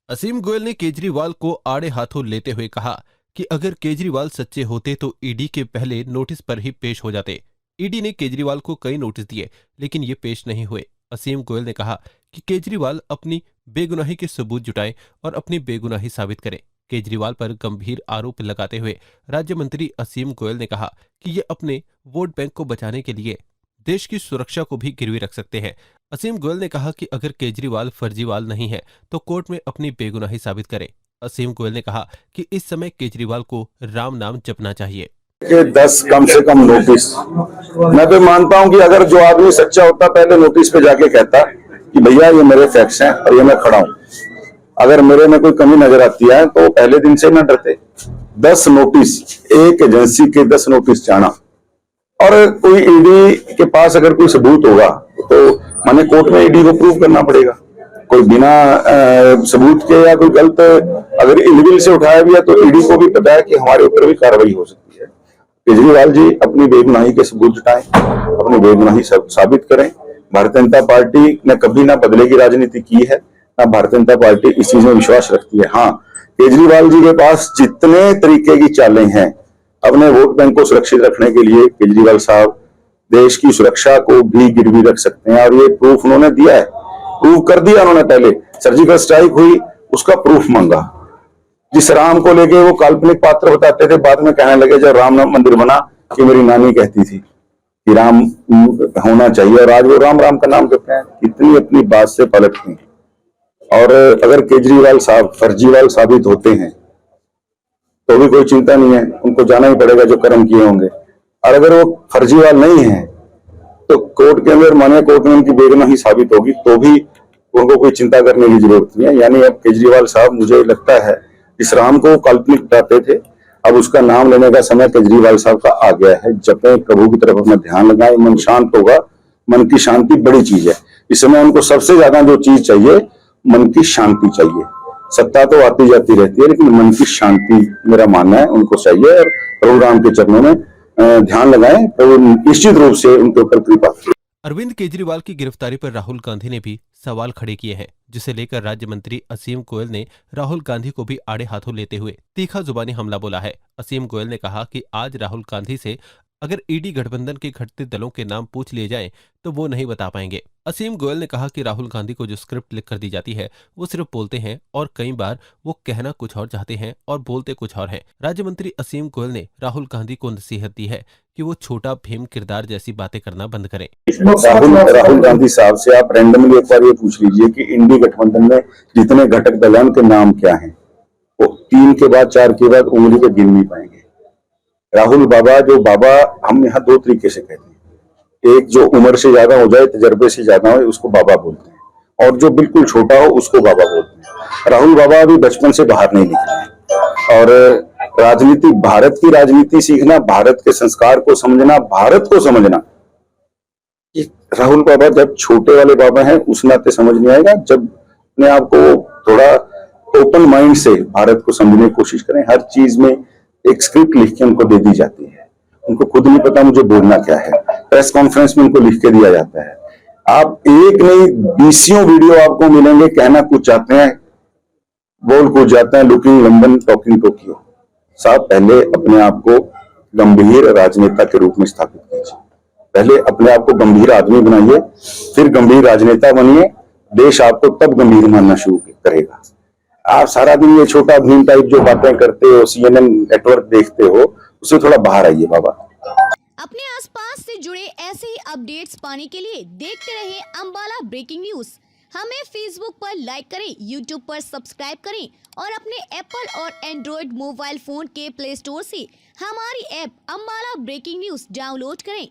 असीम गोयल ने केजरीवाल को आड़े हाथों लेते हुए कहा कि अगर केजरीवाल सच्चे होते तो ईडी के पहले नोटिस पर ही पेश हो जाते। ईडी ने केजरीवाल को कई नोटिस दिए लेकिन ये पेश नहीं हुए। असीम गोयल ने कहा कि केजरीवाल अपनी बेगुनाही के सबूत जुटाएं और अपनी बेगुनाही साबित करें। केजरीवाल पर गंभीर आरोप लगाते हुए राज्य मंत्री असीम गोयल ने कहा कि ये अपने वोट बैंक को बचाने के लिए देश की सुरक्षा को भी गिरवी रख सकते हैं। असीम गोयल ने कहा कि अगर केजरीवाल फर्जीवाल नहीं है तो कोर्ट में अपनी बेगुनाही साबित करें। असीम गोयल ने कहा कि इस समय केजरीवाल को राम नाम जपना चाहिए। 10 कम से कम नोटिस। मैं तो मानता हूं कि अगर जो आदमी सच्चा होता पहले नोटिस पे जाके कहता कि भैया ये मेरे फैक्ट्स हैं और ये मैं खड़ा हूं, अगर मेरे में कोई कमी नजर आती है तो पहले दिन से न डरते। 10 नोटिस, एक एजेंसी के 10 नोटिस जाना, और कोई ईडी के पास अगर कोई सबूत होगा तो माने कोर्ट में ईडी को प्रूव करना पड़ेगा। कोई बिना सबूत के या कोई गलत अगर इलीगल से उठाया भी है तो ईडी को भी पता है कि हमारे ऊपर भी कार्रवाई हो सकती है। केजरीवाल जी अपनी बेगुनाही के सबूत जुटाएं, अपनी बेगुनाही साबित करें। भारतीय जनता पार्टी ने कभी ना बदले की राजनीति की है, ना भारतीय जनता पार्टी इस चीज में विश्वास रखती है। हाँ, केजरीवाल जी के पास जितने तरीके की चालें हैं अपने वोट बैंक को सुरक्षित रखने के लिए, केजरीवाल साहब देश की सुरक्षा को भी गिरवी रख सकते हैं और ये प्रूफ उन्होंने दिया है, प्रूव कर दिया उन्होंने। पहले सर्जिकल स्ट्राइक हुई, उसका प्रूफ मांगा। जिस राम को लेके वो काल्पनिक पात्र बताते थे, बाद में कहने लगे जब राम मंदिर बना कि मेरी नानी कहती थी कि राम होना चाहिए, और आज वो राम राम का नाम कहते हैं। कितनी अपनी बात से पलटते हैं। और अगर केजरीवाल साहब फर्जीवाल साबित होते हैं तो भी कोई चिंता नहीं है, उनको जाना ही पड़ेगा जो कर्म किए होंगे। और अगर वो फर्जीवाल नहीं है तो कोर्ट के अंदर माने कोर्ट में उनकी बेगुनाही साबित होगी तो भी उनको कोई चिंता करने की जरूरत नहीं है। यानी अब केजरीवाल साहब, मुझे लगता है इस राम को काल्पनिक बताते थे, अब उसका नाम लेने का समय केजरीवाल साहब का आ गया है। जपे प्रभु की तरफ अपना ध्यान लगाए, मन शांत होगा। मन की शांति बड़ी चीज है। इस समय उनको सबसे ज्यादा जो चीज चाहिए, मन की शांति चाहिए। सत्ता तो आती जाती रहती है लेकिन मन की शांति मेरा मानना है उनको चाहिए, और प्रभु राम के चरणों में ध्यान लगाएं, प्रभु निश्चित रूप से उनके ऊपर कृपा। अरविंद केजरीवाल की गिरफ्तारी पर राहुल गांधी ने भी सवाल खड़े किए हैं, जिसे लेकर राज्य मंत्री असीम गोयल ने राहुल गांधी को भी आड़े हाथों लेते हुए तीखा जुबानी हमला बोला है। असीम गोयल ने कहा कि आज राहुल गांधी से अगर ईडी गठबंधन के घटते दलों के नाम पूछ लिए जाएं तो वो नहीं बता पाएंगे। असीम गोयल ने कहा कि राहुल गांधी को जो स्क्रिप्ट लिख कर दी जाती है वो सिर्फ बोलते हैं और कई बार वो कहना कुछ और चाहते हैं और बोलते कुछ और है। राज्य मंत्री असीम गोयल ने राहुल गांधी को नसीहत दी है कि वो छोटा भीम किरदार जैसी बातें करना बंद करें। राहुल गांधी साहब से आप रैंडमली एक बार ये पूछ लीजिए कि इंडी गठबंधन में जितने घटक दल हैं उनके नाम क्या हैं। वो 3 के बाद 4 के बाद उंगली पे गिन नहीं पाएंगे। राहुल बाबा, जो बाबा हम यहाँ 2 तरीके से कहते हैं। एक जो उम्र से ज्यादा हो जाए, तजर्बे से ज्यादा हो, उसको बाबा बोलते हैं, और जो बिल्कुल छोटा हो उसको बाबा बोलते हैं। राहुल बाबा अभी बचपन से बाहर नहीं निकले हैं, और राजनीति, भारत की राजनीति सीखना, भारत के संस्कार को समझना, भारत को समझना, राहुल बाबा जब छोटे वाले बाबा हैं उस नाते समझ नहीं आएगा। जब अपने आप को थोड़ा ओपन माइंड से भारत को समझने की कोशिश करें। हर चीज में एक स्क्रिप्ट लिख के उनको दे दी जाती है, उनको खुद नहीं पता मुझे बोलना क्या है। प्रेस कॉन्फ्रेंस में उनको लिख के दिया जाता है। आप एक नहीं 20 वीडियो आपको मिलेंगे, कहना कुछ चाहते हैं, बोल कुछ जाते हैं, लुकिंग लंदन टॉकिंग टोक्यो। साहब, पहले अपने आप को गंभीर राजनेता के रूप में स्थापित कीजिए। पहले अपने आप को गंभीर आदमी बनाइए, फिर गंभीर राजनेता बनिए। देश आपको तब गंभीर मानना शुरू करेगा। आप सारा दिन ये छोटा भीम टाइप जो बातें करते हो, CNN नेटवर्क देखते हो, उससे थोड़ा बाहर आइए बाबा। अपने आसपास से जुड़े ऐसे ही अपडेट्स पाने के लिए देखते रहिए अंबाला ब्रेकिंग न्यूज। हमें फेसबुक पर लाइक करें, यूट्यूब पर सब्सक्राइब करें और अपने एप्पल और एंड्रॉयड मोबाइल फोन के प्ले स्टोर से हमारी app Ambala breaking news download करें।